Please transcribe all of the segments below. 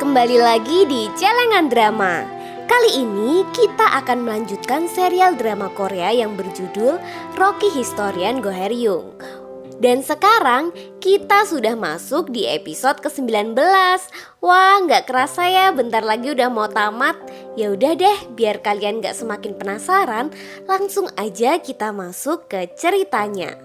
kembali lagi di Celengan Drama. Kali ini kita akan melanjutkan serial drama Korea yang berjudul Rocky Historian Go Hae-ryung. Dan sekarang kita sudah masuk di episode ke-19. Wah, nggak kerasa ya, bentar lagi udah mau tamat. Ya udah deh, biar kalian nggak semakin penasaran, langsung aja kita masuk ke ceritanya.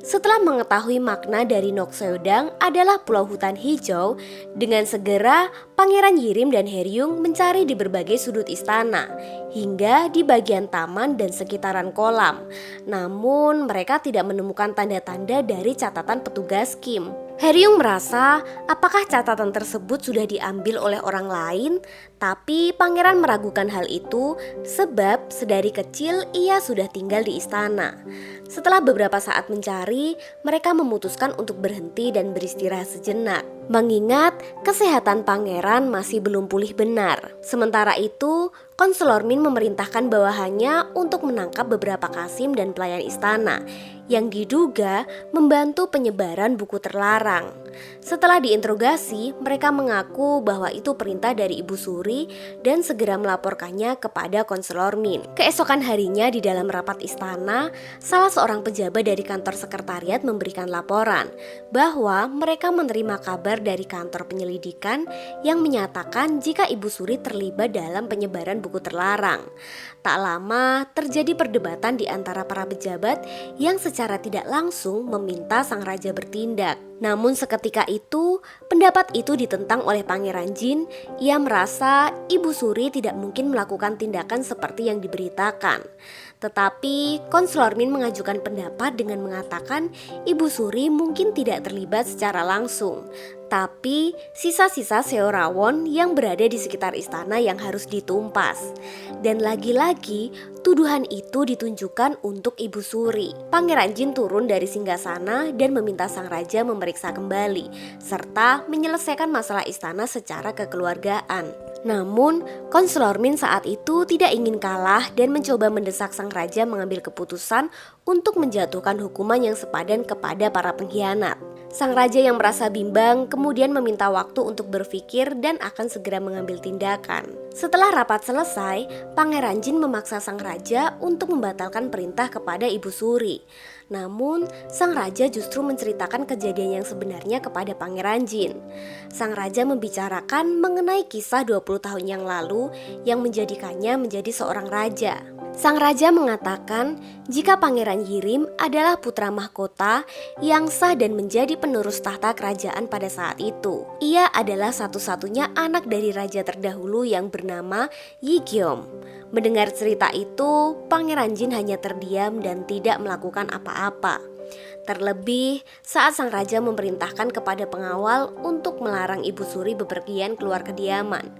Setelah mengetahui makna dari Nokseodang adalah pulau hutan hijau, dengan segera Pangeran Yirim dan Hae-ryung mencari di berbagai sudut istana, hingga di bagian taman dan sekitaran kolam. Namun mereka tidak menemukan tanda-tanda dari catatan petugas Kim. Hae-ryung merasa apakah catatan tersebut sudah diambil oleh orang lain, tapi pangeran meragukan hal itu sebab sedari kecil ia sudah tinggal di istana. Setelah beberapa saat mencari, mereka memutuskan untuk berhenti dan beristirahat sejenak, mengingat kesehatan pangeran masih belum pulih benar. Sementara itu, Konselor Min memerintahkan bawahannya untuk menangkap beberapa kasim dan pelayan istana yang diduga membantu penyebaran buku terlarang. Setelah diinterogasi, mereka mengaku bahwa itu perintah dari Ibu Suri dan segera melaporkannya kepada Konselor Min. Keesokan harinya di dalam rapat istana, salah seorang pejabat dari kantor sekretariat memberikan laporan bahwa mereka menerima kabar dari kantor penyelidikan yang menyatakan jika Ibu Suri terlibat dalam penyebaran buku terlarang. Tak lama terjadi perdebatan di antara para pejabat yang secara tidak langsung meminta sang raja bertindak. Namun seketika itu, pendapat itu ditentang oleh Pangeran Jin. Ia merasa Ibu Suri tidak mungkin melakukan tindakan seperti yang diberitakan. Tetapi Konselor Min mengajukan pendapat dengan mengatakan Ibu Suri mungkin tidak terlibat secara langsung, tapi sisa-sisa Seorawon yang berada di sekitar istana yang harus ditumpas. Dan lagi-lagi tuduhan itu ditunjukkan untuk Ibu Suri. Pangeran Jin turun dari singgasana dan meminta sang raja memeriksa kembali serta menyelesaikan masalah istana secara kekeluargaan. Namun, Konselor Min saat itu tidak ingin kalah dan mencoba mendesak sang raja mengambil keputusan untuk menjatuhkan hukuman yang sepadan kepada para pengkhianat. Sang raja yang merasa bimbang kemudian meminta waktu untuk berpikir dan akan segera mengambil tindakan. Setelah rapat selesai, Pangeran Jin memaksa sang raja untuk membatalkan perintah kepada Ibu Suri. Namun, sang raja justru menceritakan kejadian yang sebenarnya kepada Pangeran Jin. Sang raja membicarakan mengenai kisah 20 tahun yang lalu yang menjadikannya menjadi seorang raja. Sang raja mengatakan jika Pangeran Yirim adalah putra mahkota yang sah dan menjadi penerus tahta kerajaan pada saat itu. Ia adalah satu-satunya anak dari raja terdahulu yang bernama Yi Gyeom. Mendengar cerita itu, Pangeran Jin hanya terdiam dan tidak melakukan apa-apa. Terlebih saat sang raja memerintahkan kepada pengawal untuk melarang Ibu Suri bepergian keluar kediaman.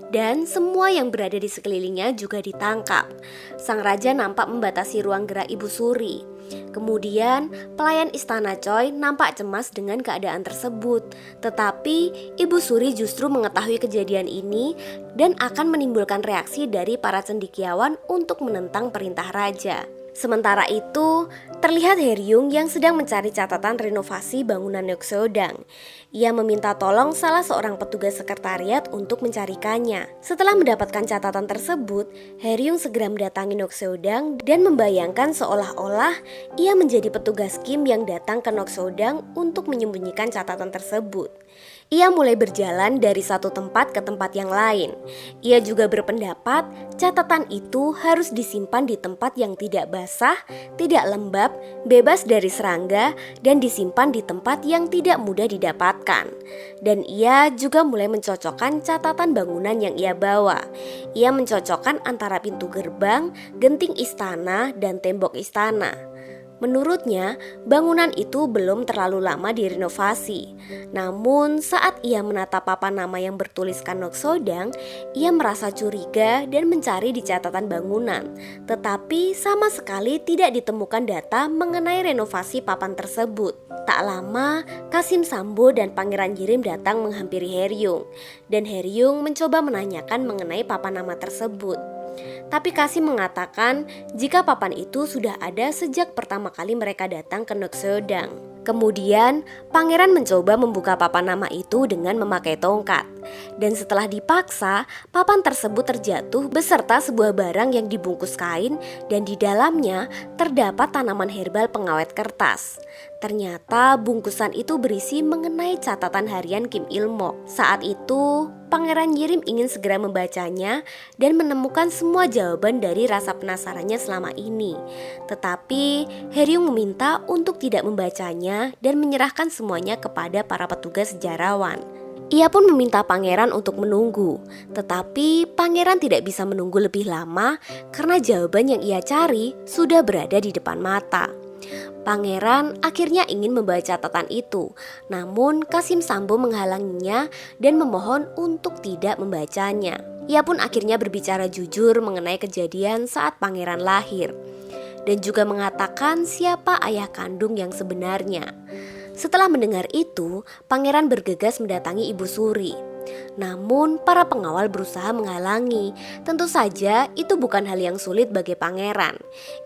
Dan semua yang berada di sekelilingnya juga ditangkap. Sang raja nampak membatasi ruang gerak Ibu Suri. Kemudian pelayan istana Choi nampak cemas dengan keadaan tersebut. Tetapi Ibu Suri justru mengetahui kejadian ini dan akan menimbulkan reaksi dari para cendekiawan untuk menentang perintah raja. Sementara itu, terlihat Hae-ryung yang sedang mencari catatan renovasi bangunan Nokseodang. Ia meminta tolong salah seorang petugas sekretariat untuk mencarikannya. Setelah mendapatkan catatan tersebut, Hae-ryung segera mendatangi Nokseodang dan membayangkan seolah-olah ia menjadi petugas Kim yang datang ke Nokseodang untuk menyembunyikan catatan tersebut. Ia mulai berjalan dari satu tempat ke tempat yang lain. Ia juga berpendapat catatan itu harus disimpan di tempat yang tidak basah, tidak lembab, bebas dari serangga, dan disimpan di tempat yang tidak mudah didapatkan. Dan ia juga mulai mencocokkan catatan bangunan yang ia bawa. Ia mencocokkan antara pintu gerbang, genting istana, dan tembok istana. Menurutnya, bangunan itu belum terlalu lama direnovasi. Namun, saat ia menatap papan nama yang bertuliskan Nokseodang, ia merasa curiga dan mencari di catatan bangunan. Tetapi sama sekali tidak ditemukan data mengenai renovasi papan tersebut. Tak lama, Kasim Sambo dan Pangeran Yirim datang menghampiri Hae-ryung. Dan Hae-ryung mencoba menanyakan mengenai papan nama tersebut. Tapi Kasim mengatakan jika papan itu sudah ada sejak pertama kali mereka datang ke Nokseodang. Kemudian, pangeran mencoba membuka papan nama itu dengan memakai tongkat. Dan setelah dipaksa, papan tersebut terjatuh beserta sebuah barang yang dibungkus kain dan di dalamnya terdapat tanaman herbal pengawet kertas. Ternyata bungkusan itu berisi mengenai catatan harian Kim Il Mok. Saat itu, Pangeran Yirim ingin segera membacanya dan menemukan semua jawaban dari rasa penasarannya selama ini. Tetapi Haeryung meminta untuk tidak membacanya dan menyerahkan semuanya kepada para petugas sejarawan. Ia pun meminta pangeran untuk menunggu, tetapi pangeran tidak bisa menunggu lebih lama karena jawaban yang ia cari sudah berada di depan mata. Pangeran akhirnya ingin membaca catatan itu, namun Qasim Sambo menghalanginya dan memohon untuk tidak membacanya. Ia pun akhirnya berbicara jujur mengenai kejadian saat pangeran lahir, dan juga mengatakan siapa ayah kandung yang sebenarnya. Setelah mendengar itu, pangeran bergegas mendatangi Ibu Suri. Namun para pengawal berusaha menghalangi. Tentu saja itu bukan hal yang sulit bagi pangeran.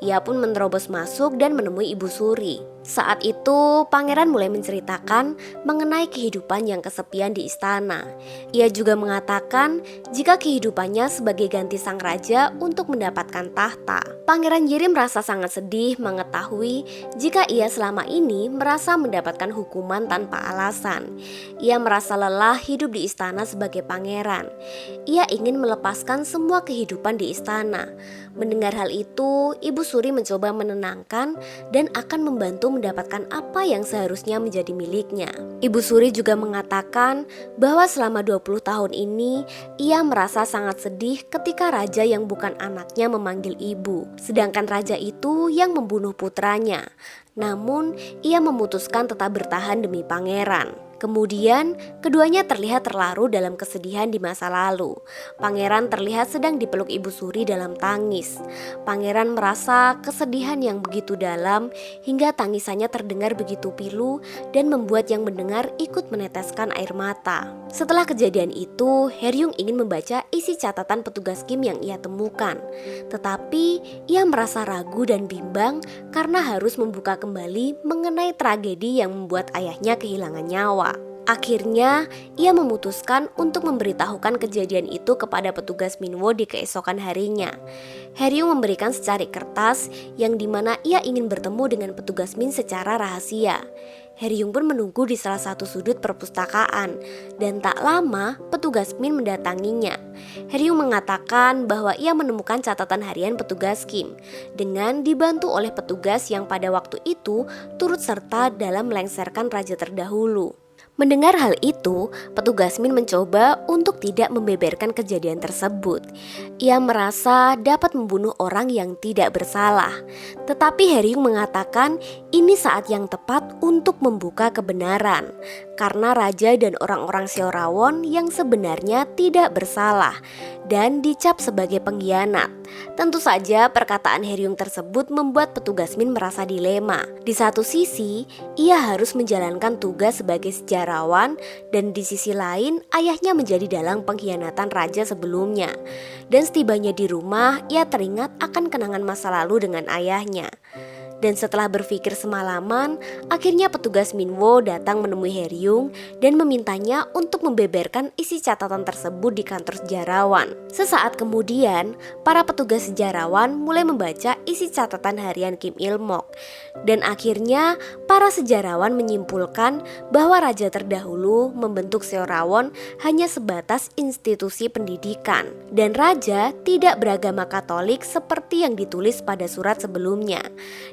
Ia pun menerobos masuk dan menemui Ibu Suri. Saat itu pangeran mulai menceritakan mengenai kehidupan yang kesepian di istana. Ia juga mengatakan jika kehidupannya sebagai ganti sang raja untuk mendapatkan tahta. Pangeran Yirim merasa sangat sedih mengetahui jika ia selama ini merasa mendapatkan hukuman tanpa alasan. Ia merasa lelah hidup di istana sebagai pangeran. Ia ingin melepaskan semua kehidupan di istana. Mendengar hal itu, Ibu Suri mencoba menenangkan dan akan membantu mendapatkan apa yang seharusnya menjadi miliknya. Ibu Suri juga mengatakan bahwa selama 20 tahun ini ia merasa sangat sedih ketika raja yang bukan anaknya memanggil ibu, sedangkan raja itu yang membunuh putranya. Namun ia memutuskan tetap bertahan demi pangeran. Kemudian keduanya terlihat terlarut dalam kesedihan di masa lalu. Pangeran terlihat sedang dipeluk Ibu Suri dalam tangis. Pangeran merasa kesedihan yang begitu dalam hingga tangisannya terdengar begitu pilu dan membuat yang mendengar ikut meneteskan air mata. Setelah kejadian itu, Haeryung ingin membaca isi catatan petugas Kim yang ia temukan. Tetapi ia merasa ragu dan bimbang karena harus membuka kembali mengenai tragedi yang membuat ayahnya kehilangan nyawa. Akhirnya, ia memutuskan untuk memberitahukan kejadian itu kepada petugas Minwo di keesokan harinya. Haeryung memberikan secari kertas yang dimana ia ingin bertemu dengan petugas Min secara rahasia. Haeryung pun menunggu di salah satu sudut perpustakaan dan tak lama petugas Min mendatanginya. Haeryung mengatakan bahwa ia menemukan catatan harian petugas Kim dengan dibantu oleh petugas yang pada waktu itu turut serta dalam melengsarkan raja terdahulu. Mendengar hal itu, petugas Min mencoba untuk tidak membeberkan kejadian tersebut. Ia merasa dapat membunuh orang yang tidak bersalah. Tetapi Haeryung mengatakan ini saat yang tepat untuk membuka kebenaran. Karena raja dan orang-orang Seorawon yang sebenarnya tidak bersalah dan dicap sebagai pengkhianat. Tentu saja perkataan Haeryung tersebut membuat petugas Min merasa dilema. Di satu sisi, ia harus menjalankan tugas sebagai sejarawan dan di sisi lain ayahnya menjadi dalang pengkhianatan raja sebelumnya. Dan setibanya di rumah, ia teringat akan kenangan masa lalu dengan ayahnya. Dan setelah berpikir semalaman, akhirnya petugas Minwo datang menemui Haeryung dan memintanya untuk membeberkan isi catatan tersebut di kantor sejarawan. Sesaat kemudian, para petugas sejarawan mulai membaca isi catatan harian Kim Il Mok. Dan akhirnya, para sejarawan menyimpulkan bahwa raja terdahulu membentuk Seorawon hanya sebatas institusi pendidikan. Dan raja tidak beragama Katolik seperti yang ditulis pada surat sebelumnya.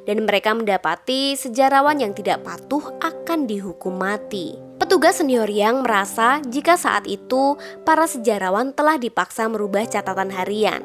Dan mereka mendapati sejarawan yang tidak patuh akan dihukum mati. Petugas senior yang merasa jika saat itu para sejarawan telah dipaksa merubah catatan harian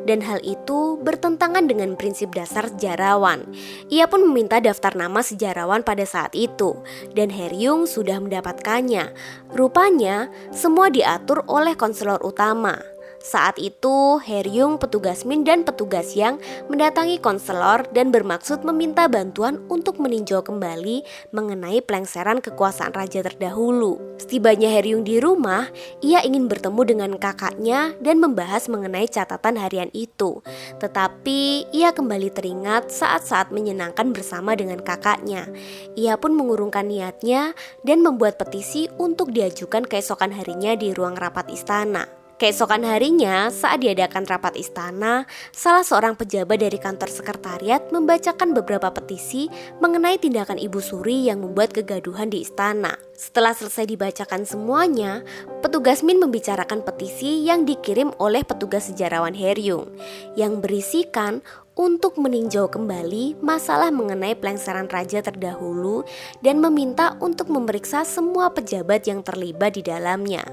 dan hal itu bertentangan dengan prinsip dasar sejarawan. Ia pun meminta daftar nama sejarawan pada saat itu dan Haeryung sudah mendapatkannya. Rupanya semua diatur oleh konselor utama. Saat itu, Heryung, petugas Min dan petugas Yang mendatangi konselor dan bermaksud meminta bantuan untuk meninjau kembali mengenai pelengseran kekuasaan raja terdahulu. Setibanya Heryung di rumah, ia ingin bertemu dengan kakaknya dan membahas mengenai catatan harian itu. Tetapi ia kembali teringat saat-saat menyenangkan bersama dengan kakaknya. Ia pun mengurungkan niatnya dan membuat petisi untuk diajukan keesokan harinya di ruang rapat istana. Keesokan harinya, saat diadakan rapat istana, salah seorang pejabat dari kantor sekretariat membacakan beberapa petisi mengenai tindakan Ibu Suri yang membuat kegaduhan di istana. Setelah selesai dibacakan semuanya, petugas Min membicarakan petisi yang dikirim oleh petugas sejarawan Heryung yang berisikan untuk meninjau kembali masalah mengenai pelengseran raja terdahulu dan meminta untuk memeriksa semua pejabat yang terlibat di dalamnya.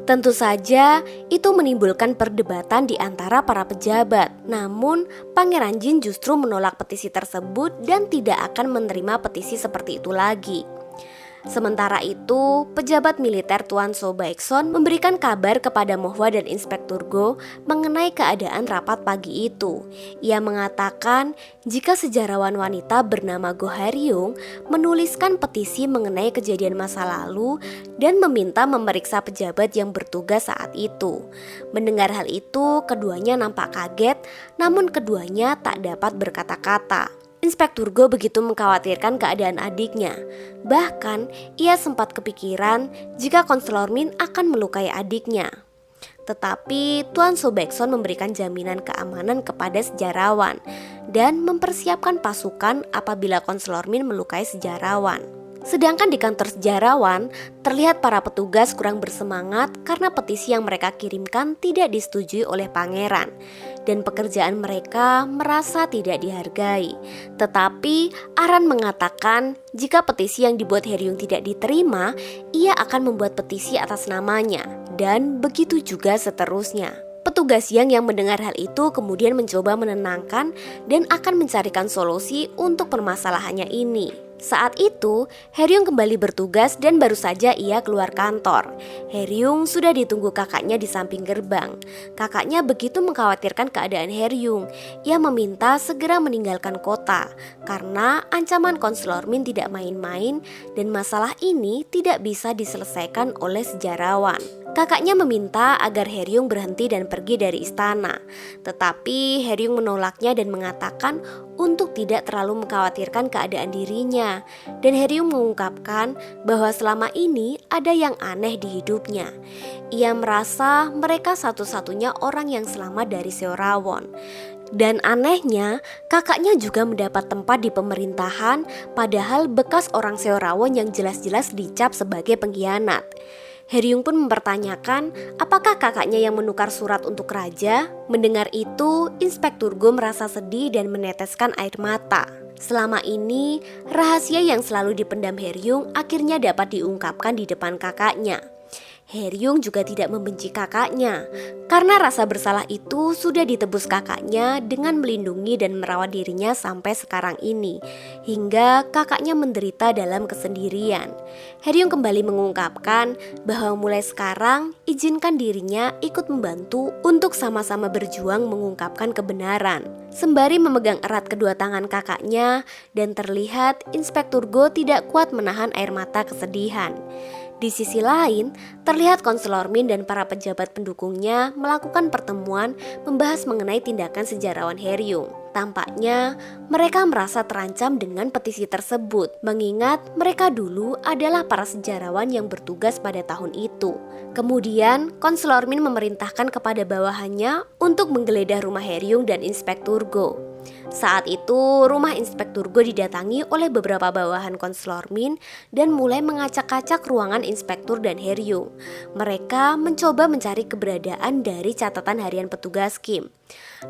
Tentu saja itu menimbulkan perdebatan di antara para pejabat. Namun Pangeran Jin justru menolak petisi tersebut dan tidak akan menerima petisi seperti itu lagi. Sementara itu, pejabat militer Tuan So Baekson memberikan kabar kepada Mohwa dan Inspektur Go mengenai keadaan rapat pagi itu. Ia mengatakan jika sejarawan wanita bernama Go Haryung menuliskan petisi mengenai kejadian masa lalu dan meminta memeriksa pejabat yang bertugas saat itu. Mendengar hal itu, keduanya nampak kaget, namun keduanya tak dapat berkata-kata. Inspektur Go begitu mengkhawatirkan keadaan adiknya. Bahkan ia sempat kepikiran jika konselor Min akan melukai adiknya. Tetapi Tuan So Baekson memberikan jaminan keamanan kepada sejarawan dan mempersiapkan pasukan apabila konselor Min melukai sejarawan. Sedangkan di kantor sejarawan, terlihat para petugas kurang bersemangat karena petisi yang mereka kirimkan tidak disetujui oleh pangeran dan pekerjaan mereka merasa tidak dihargai. Tetapi Aran mengatakan jika petisi yang dibuat Heryung tidak diterima, ia akan membuat petisi atas namanya dan begitu juga seterusnya. Petugas yang mendengar hal itu kemudian mencoba menenangkan dan akan mencarikan solusi untuk permasalahannya ini. Saat itu, Heryung kembali bertugas dan baru saja ia keluar kantor. Heryung sudah ditunggu kakaknya di samping gerbang. Kakaknya begitu mengkhawatirkan keadaan Heryung. Ia meminta segera meninggalkan kota karena ancaman konselor Min tidak main-main dan masalah ini tidak bisa diselesaikan oleh sejarawan. Kakaknya meminta agar Heryung berhenti dan pergi dari istana. Tetapi Heryung menolaknya dan mengatakan untuk tidak terlalu mengkhawatirkan keadaan dirinya. Dan Heryung mengungkapkan bahwa selama ini ada yang aneh di hidupnya. Ia merasa mereka satu-satunya orang yang selamat dari Seorawon. Dan anehnya, kakaknya juga mendapat tempat di pemerintahan, padahal bekas orang Seorawon yang jelas-jelas dicap sebagai pengkhianat. Heryung pun mempertanyakan apakah kakaknya yang menukar surat untuk raja. Mendengar itu, Inspektur Go merasa sedih dan meneteskan air mata. Selama ini, rahasia yang selalu dipendam Heryung akhirnya dapat diungkapkan di depan kakaknya. Heryung juga tidak membenci kakaknya karena rasa bersalah itu sudah ditebus kakaknya dengan melindungi dan merawat dirinya sampai sekarang ini, hingga kakaknya menderita dalam kesendirian. Heryung kembali mengungkapkan bahwa mulai sekarang izinkan dirinya ikut membantu untuk sama-sama berjuang mengungkapkan kebenaran. Sembari memegang erat kedua tangan kakaknya dan terlihat Inspektur Go tidak kuat menahan air mata kesedihan. Di sisi lain, terlihat konselor Min dan para pejabat pendukungnya melakukan pertemuan membahas mengenai tindakan sejarawan Heryung. Tampaknya mereka merasa terancam dengan petisi tersebut, mengingat mereka dulu adalah para sejarawan yang bertugas pada tahun itu. Kemudian, konselor Min memerintahkan kepada bawahannya untuk menggeledah rumah Heryung dan Inspektur Go. Saat itu, rumah Inspektur Go didatangi oleh beberapa bawahan konselor Min dan mulai mengacak-acak ruangan Inspektur dan Heryung. Mereka mencoba mencari keberadaan dari catatan harian petugas Kim.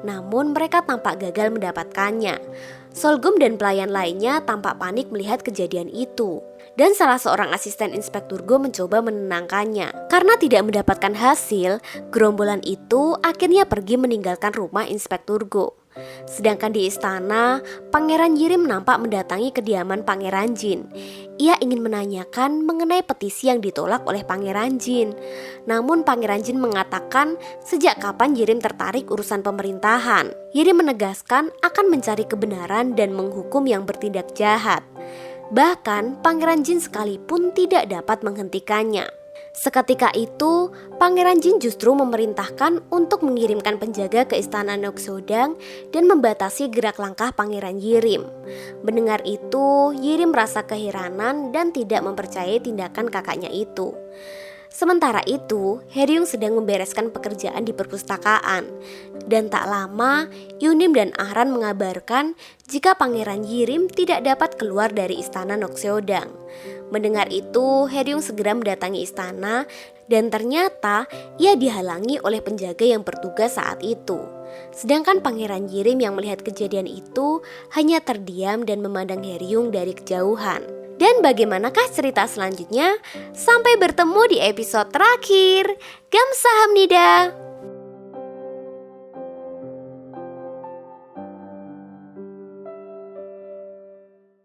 Namun mereka tampak gagal mendapatkannya. Solgum dan pelayan lainnya tampak panik melihat kejadian itu. Dan salah seorang asisten Inspektur Go mencoba menenangkannya. Karena tidak mendapatkan hasil, gerombolan itu akhirnya pergi meninggalkan rumah Inspektur Go. Sedangkan di istana, Pangeran Yirim nampak mendatangi kediaman Pangeran Jin. Ia ingin menanyakan mengenai petisi yang ditolak oleh Pangeran Jin. Namun Pangeran Jin mengatakan sejak kapan Yirim tertarik urusan pemerintahan. Yirim menegaskan akan mencari kebenaran dan menghukum yang bertindak jahat. Bahkan Pangeran Jin sekalipun tidak dapat menghentikannya. Seketika itu, Pangeran Jin justru memerintahkan untuk mengirimkan penjaga ke istana Noxodang dan membatasi gerak langkah Pangeran Yirim. Mendengar itu, Yirim merasa keheranan dan tidak mempercayai tindakan kakaknya itu. Sementara itu, Haeryung sedang membereskan pekerjaan di perpustakaan. Dan tak lama, Yunim dan Ahran mengabarkan jika Pangeran Yirim tidak dapat keluar dari istana Noxodang. Mendengar itu, Haeryung segera mendatangi istana dan ternyata ia dihalangi oleh penjaga yang bertugas saat itu. Sedangkan Pangeran Yirim yang melihat kejadian itu hanya terdiam dan memandang Haeryung dari kejauhan. Dan bagaimanakah cerita selanjutnya? Sampai bertemu di episode terakhir. Gamsahamnida.